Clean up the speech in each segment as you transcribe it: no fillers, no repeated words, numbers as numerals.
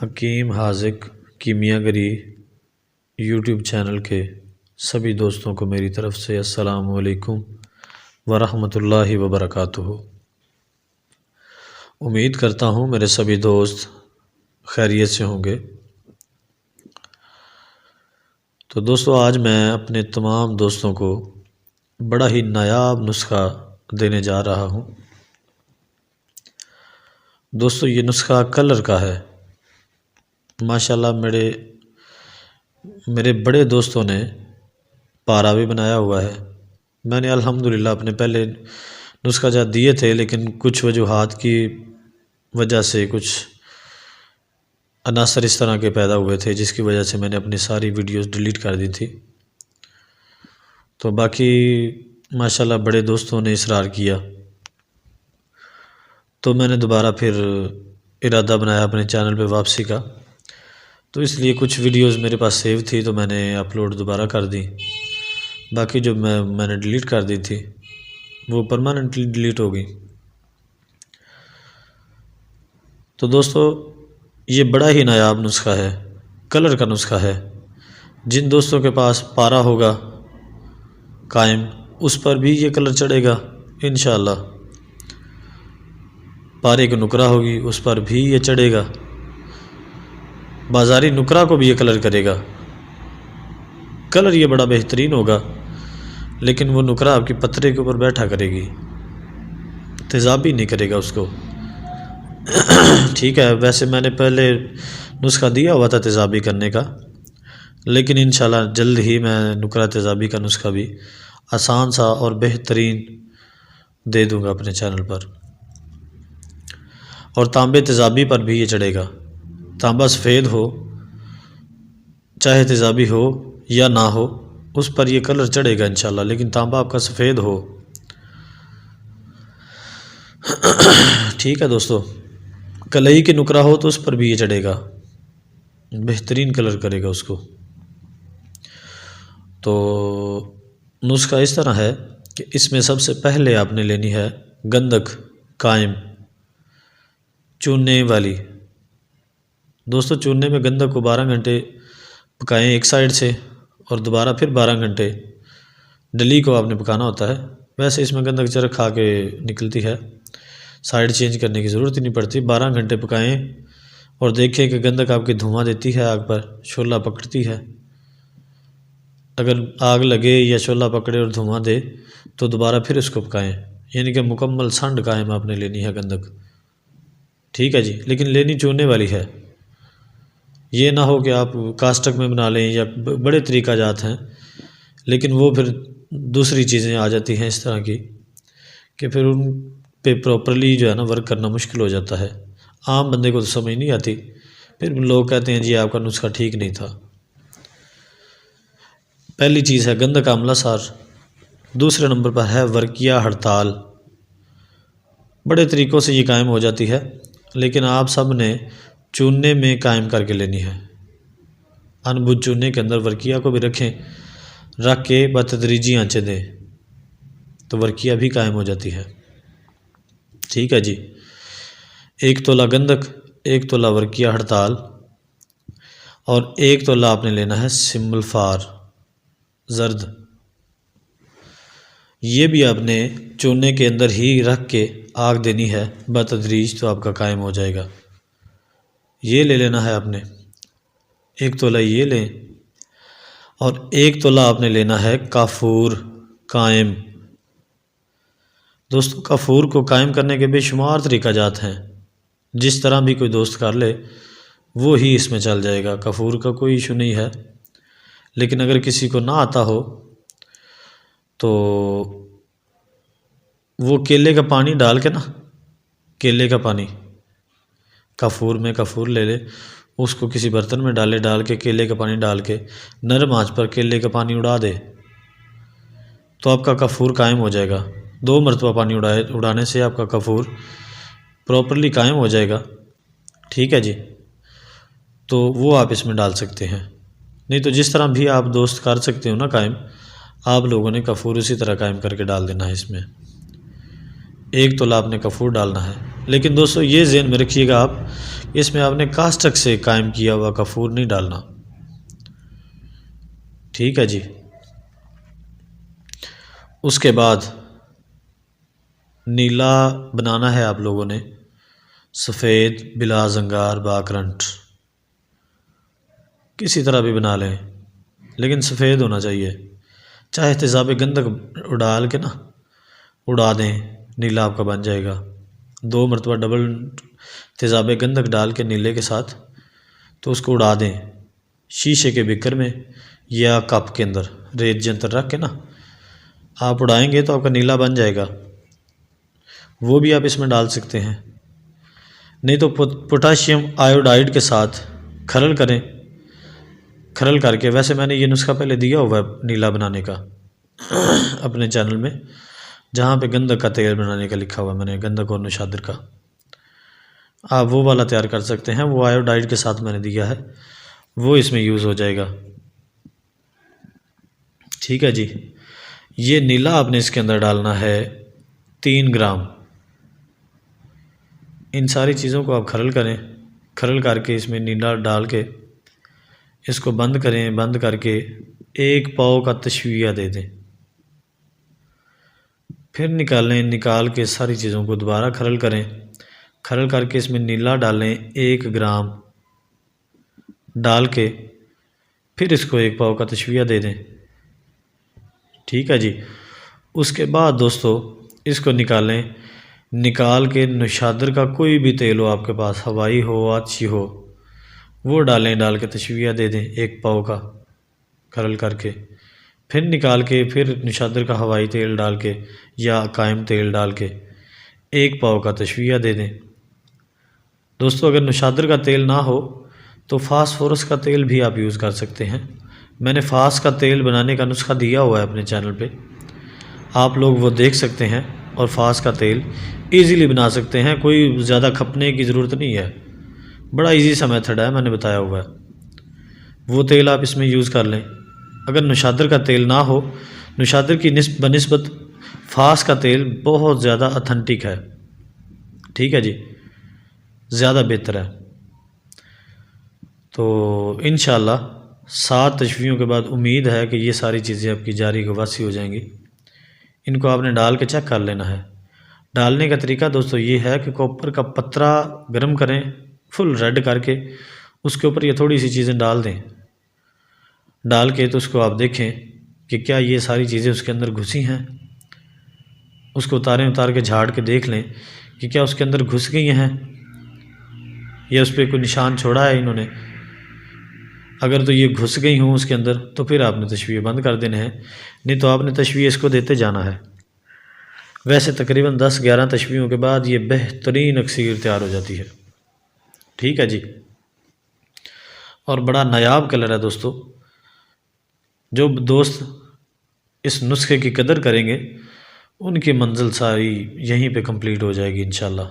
حکیم حاذق کیمیا گری یوٹیوب چینل کے سبھی دوستوں کو میری طرف سے السلام علیکم ورحمۃ اللہ وبرکاتہ۔ امید کرتا ہوں میرے سبھی دوست خیریت سے ہوں گے۔ تو دوستو، آج میں اپنے تمام دوستوں کو بڑا ہی نایاب نسخہ دینے جا رہا ہوں۔ دوستو، یہ نسخہ کلر کا ہے۔ ماشاءاللہ میرے بڑے دوستوں نے پارا بھی بنایا ہوا ہے۔ میں نے الحمدللہ اپنے پہلے نسخہ جات دیے تھے، لیکن کچھ وجوہات کی وجہ سے کچھ عناصر اس طرح کے پیدا ہوئے تھے، جس کی وجہ سے میں نے اپنی ساری ویڈیوز ڈیلیٹ کر دی تھی۔ تو باقی ماشاءاللہ بڑے دوستوں نے اصرار کیا، تو میں نے دوبارہ پھر ارادہ بنایا اپنے چینل پہ واپسی کا۔ تو اس لیے کچھ ویڈیوز میرے پاس سیو تھی تو میں نے اپلوڈ دوبارہ کر دی، باقی جو میں نے ڈیلیٹ کر دی تھی وہ پرماننٹلی ڈیلیٹ ہو گئی۔ تو دوستو، یہ بڑا ہی نایاب نسخہ ہے، کلر کا نسخہ ہے۔ جن دوستوں کے پاس پارا ہوگا قائم، اس پر بھی یہ کلر چڑھے گا انشاءاللہ۔ پارے کی نکرہ ہوگی، اس پر بھی یہ چڑھے گا۔ بازاری نکرہ کو بھی یہ کلر کرے گا۔ کلر یہ بڑا بہترین ہوگا، لیکن وہ نکرہ آپ کی پترے کے اوپر بیٹھا کرے گی، تیزابی نہیں کرے گا اس کو۔ ٹھیک ہے، ویسے میں نے پہلے نسخہ دیا ہوا تھا تیزابی کرنے کا، لیکن انشاءاللہ جلد ہی میں نکرہ تیزابی کا نسخہ بھی آسان سا اور بہترین دے دوں گا اپنے چینل پر۔ اور تانبے تیزابی پر بھی یہ چڑھے گا۔ تانبا سفید ہو، چاہے تیزابی ہو یا نہ ہو، اس پر یہ کلر چڑھے گا انشاءاللہ، لیکن تانبا آپ کا سفید ہو۔ ٹھیک ہے دوستو، کلئی کی نکرہ ہو تو اس پر بھی یہ چڑھے گا، بہترین کلر کرے گا اس کو۔ تو نسخہ اس طرح ہے کہ اس میں سب سے پہلے آپ نے لینی ہے گندک قائم چوننے والی۔ دوستو، چوننے میں گندک کو 12 گھنٹے پکائیں ایک سائیڈ سے، اور دوبارہ پھر 12 گھنٹے ڈلی کو آپ نے پکانا ہوتا ہے۔ ویسے اس میں گندک چرخ کھا کے نکلتی ہے، سائیڈ چینج کرنے کی ضرورت ہی نہیں پڑتی۔ 12 گھنٹے پکائیں اور دیکھیں کہ گندک آپ کی دھواں دیتی ہے، آگ پر شعلہ پکڑتی ہے۔ اگر آگ لگے یا شعلہ پکڑے اور دھواں دے تو دوبارہ پھر اس کو پکائیں، یعنی کہ مکمل سنڈ قائم آپ نے لینی ہے گندک۔ ٹھیک ہے جی، لیکن لینی چوننے والی ہے۔ یہ نہ ہو کہ آپ کاسٹک میں بنا لیں، یا بڑے طریقہ جات ہیں لیکن وہ پھر دوسری چیزیں آ جاتی ہیں اس طرح کی کہ پھر ان پہ پراپرلی جو ہے نا ورک کرنا مشکل ہو جاتا ہے۔ عام بندے کو تو سمجھ نہیں آتی، پھر لوگ کہتے ہیں جی آپ کا نسخہ ٹھیک نہیں تھا۔ پہلی چیز ہے گندک آملہ سار، دوسرے نمبر پر ہے ورقیہ ہڑتال۔ بڑے طریقوں سے یہ قائم ہو جاتی ہے، لیکن آپ سب نے چوننے میں قائم کر کے لینی ہے۔ انبج چوننے کے اندر ورقیہ کو بھی رکھ کے بتدریجی آنچیں دیں تو ورقیہ بھی قائم ہو جاتی ہے۔ ٹھیک ہے جی، 1 تولہ گندک، 1 تولہ ورقیہ ہڑتال، اور 1 تولہ آپ نے لینا ہے سمبل فار زرد۔ یہ بھی آپ نے چونے کے اندر ہی رکھ کے آگ دینی ہے بتدریج، تو آپ کا قائم ہو جائے گا۔ یہ لے لینا ہے آپ نے 1 تولہ، یہ لیں، اور 1 تولہ آپ نے لینا ہے کافور قائم۔ دوستو، کافور کو قائم کرنے کے بے شمار طریقہ جات ہیں، جس طرح بھی کوئی دوست کر لے وہ ہی اس میں چل جائے گا، کافور کا کوئی ایشو نہیں ہے۔ لیکن اگر کسی کو نہ آتا ہو تو وہ کیلے کا پانی ڈال کے نا، کیلے کا پانی کافور میں، کافور لے لے، اس کو کسی برتن میں ڈال کے کیلے کا پانی ڈال کے نرم آنچ پر کیلے کا پانی اڑا دے تو آپ کا کافور قائم ہو جائے گا۔ 2 مرتبہ پانی اڑانے سے آپ کا کافور پراپرلی قائم ہو جائے گا۔ ٹھیک ہے جی، تو وہ آپ اس میں ڈال سکتے ہیں، نہیں تو جس طرح بھی آپ دوست کر سکتے ہو نا قائم، آپ لوگوں نے کافور اسی طرح قائم کر کے ڈال دینا ہے۔ اس میں 1 تولہ آپ نے کافور ڈالنا ہے، لیکن دوستو یہ ذہن میں رکھیے گا آپ، اس میں آپ نے کاسٹک سے قائم کیا ہوا کافور نہیں ڈالنا، ٹھیک ہے جی۔ اس کے بعد نیلا بنانا ہے آپ لوگوں نے، سفید بلا زنگار با کرنٹ، کسی طرح بھی بنا لیں لیکن سفید ہونا چاہیے، چاہے تیزاب گندک ڈال کے نا اڑا دیں، نیلا آپ کا بن جائے گا۔ 2 مرتبہ ڈبل تیزاب گندک ڈال کے نیلے کے ساتھ تو اس کو اڑا دیں، شیشے کے بیکر میں یا کپ کے اندر ریت جنتر رکھ کے نا آپ اڑائیں گے تو آپ کا نیلا بن جائے گا۔ وہ بھی آپ اس میں ڈال سکتے ہیں، نہیں تو پوٹاشیم آیوڈائڈ کے ساتھ کھرل کریں، کھرل کر کے، ویسے میں نے یہ نسخہ پہلے دیا ہوا ہے نیلا بنانے کا اپنے چینل میں، جہاں پہ گندک کا تیل بنانے کا لکھا ہوا میں نے، گندک اور نشادر کا، آپ وہ والا تیار کر سکتے ہیں، وہ آیوڈائڈ کے ساتھ میں نے دیا ہے، وہ اس میں یوز ہو جائے گا، ٹھیک ہے جی۔ یہ نیلا آپ نے اس کے اندر ڈالنا ہے 3 گرام۔ ان ساری چیزوں کو آپ کھرل کریں، کھرل کر کے اس میں نیلا ڈال کے اس کو بند کریں، بند کر کے 1 پاؤ کا تشویہ دے دیں، پھر نکالیں، نکال کے ساری چیزوں کو دوبارہ کھرل کریں، کھرل کر کے اس میں نیلا ڈالیں 1 گرام ڈال کے، پھر اس کو 1 پاؤ کا تشویہ دے دیں، ٹھیک ہے جی۔ اس کے بعد دوستو اس کو نکالیں، نکال کے نشادر کا کوئی بھی تیل ہو آپ کے پاس، ہوائی ہو آتشی ہو، وہ ڈالیں، ڈال کے تشویہ دے دیں 1 پاؤ کا کھرل کر کے، پھر نکال کے پھر نشادر کا ہوائی تیل ڈال کے یا قائم تیل ڈال کے 1 پاؤ کا تشویہ دے دیں۔ دوستو اگر نشادر کا تیل نہ ہو تو فاسفورس کا تیل بھی آپ یوز کر سکتے ہیں، میں نے فاس کا تیل بنانے کا نسخہ دیا ہوا ہے اپنے چینل پہ، آپ لوگ وہ دیکھ سکتے ہیں، اور فاس کا تیل ایزیلی بنا سکتے ہیں، کوئی زیادہ کھپنے کی ضرورت نہیں ہے، بڑا ایزی سا میتھڈ ہے، میں نے بتایا ہوا ہے، وہ تیل آپ اس میں یوز کر لیں۔ اگر نشادر کا تیل نہ ہو، نشادر کی بنسبت فاس کا تیل بہت زیادہ اتھنٹک ہے، ٹھیک ہے جی، زیادہ بہتر ہے۔ تو انشاءاللہ 7 تشویوں کے بعد امید ہے کہ یہ ساری چیزیں آپ کی جاری گواسی ہو جائیں گی۔ ان کو آپ نے ڈال کے چیک کر لینا ہے۔ ڈالنے کا طریقہ دوستو یہ ہے کہ کوپر کا پترا گرم کریں فل ریڈ کر کے، اس کے اوپر یہ تھوڑی سی چیزیں ڈال دیں، ڈال کے تو اس کو آپ دیکھیں کہ کیا یہ ساری چیزیں اس کے اندر گھسی ہیں، اس کو اتار کے جھاڑ کے دیکھ لیں کہ کیا اس کے اندر گھس گئی ہیں یا اس پہ کوئی نشان چھوڑا ہے انہوں نے، اگر تو یہ گھس گئی ہوں اس کے اندر تو پھر آپ نے تشویہ بند کر دینے ہیں، نہیں تو آپ نے تشویہ اس کو دیتے جانا ہے۔ ویسے تقریباً 10-11 تشویوں کے بعد یہ بہترین اکسیر تیار ہو جاتی ہے، ٹھیک ہے جی، اور بڑا نایاب کلر ہے دوستو۔ جو دوست اس نسخے کی قدر کریں گے ان کی منزل ساری یہیں پہ کمپلیٹ ہو جائے گی انشاءاللہ،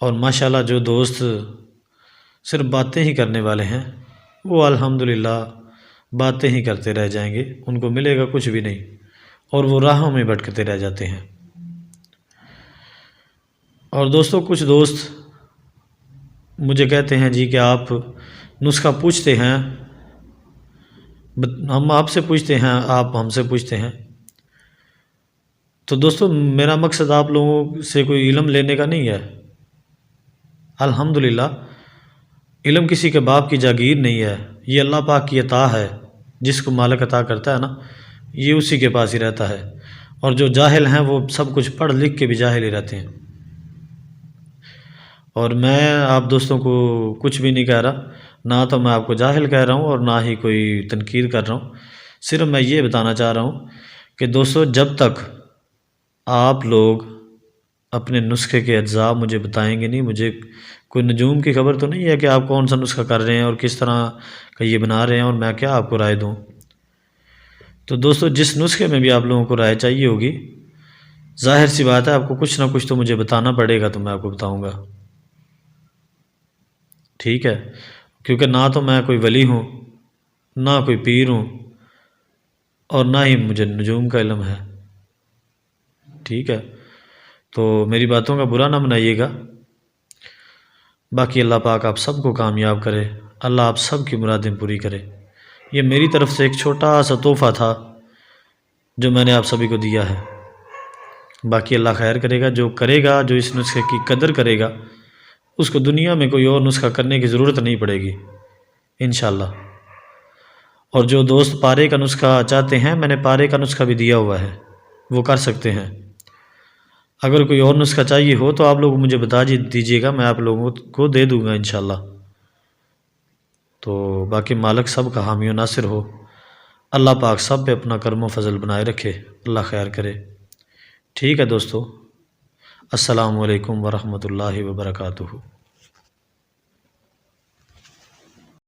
اور ماشاءاللہ جو دوست صرف باتیں ہی کرنے والے ہیں وہ الحمدللہ باتیں ہی کرتے رہ جائیں گے، ان کو ملے گا کچھ بھی نہیں، اور وہ راہوں میں بھٹکتے رہ جاتے ہیں۔ اور دوستو کچھ دوست مجھے کہتے ہیں جی کہ آپ نسخہ پوچھتے ہیں، ہم آپ سے پوچھتے ہیں، آپ ہم سے پوچھتے ہیں، تو دوستو میرا مقصد آپ لوگوں سے کوئی علم لینے کا نہیں ہے، الحمدللہ علم کسی کے باپ کی جاگیر نہیں ہے، یہ اللہ پاک کی عطا ہے، جس کو مالک عطا کرتا ہے نا یہ اسی کے پاس ہی رہتا ہے، اور جو جاہل ہیں وہ سب کچھ پڑھ لکھ کے بھی جاہل ہی رہتے ہیں۔ اور میں آپ دوستوں کو کچھ بھی نہیں کہہ رہا، نہ تو میں آپ کو جاہل کہہ رہا ہوں اور نہ ہی کوئی تنقید کر رہا ہوں، صرف میں یہ بتانا چاہ رہا ہوں کہ دوستو جب تک آپ لوگ اپنے نسخے کے اجزاء مجھے بتائیں گے نہیں، مجھے کوئی نجوم کی خبر تو نہیں ہے کہ آپ کون سا نسخہ کر رہے ہیں اور کس طرح کا یہ بنا رہے ہیں، اور میں کیا آپ کو رائے دوں۔ تو دوستو جس نسخے میں بھی آپ لوگوں کو رائے چاہیے ہوگی، ظاہر سی بات ہے آپ کو کچھ نہ کچھ تو مجھے بتانا پڑے گا، تو میں آپ کو بتاؤں گا، ٹھیک ہے، کیونکہ نہ تو میں کوئی ولی ہوں، نہ کوئی پیر ہوں، اور نہ ہی مجھے نجوم کا علم ہے، ٹھیک ہے۔ تو میری باتوں کا برا نہ منائیے گا۔ باقی اللہ پاک آپ سب کو کامیاب کرے، اللہ آپ سب کی مرادیں پوری کرے۔ یہ میری طرف سے ایک چھوٹا سا تحفہ تھا جو میں نے آپ سبھی کو دیا ہے۔ باقی اللہ خیر کرے گا، جو کرے گا، جو اس نسخے کی قدر کرے گا، اس کو دنیا میں کوئی اور نسخہ کرنے کی ضرورت نہیں پڑے گی انشاءاللہ۔ اور جو دوست پارے کا نسخہ چاہتے ہیں، میں نے پارے کا نسخہ بھی دیا ہوا ہے، وہ کر سکتے ہیں۔ اگر کوئی اور نسخہ چاہیے ہو تو آپ لوگ مجھے بتا دیجیے گا، میں آپ لوگوں کو دے دوں گا انشاءاللہ۔ تو باقی مالک سب کا حامی و ناصر ہو، اللہ پاک سب پہ اپنا کرم و فضل بنائے رکھے، اللہ خیر کرے۔ ٹھیک ہے دوستو، السلام علیکم ورحمۃ اللہ وبرکاتہ۔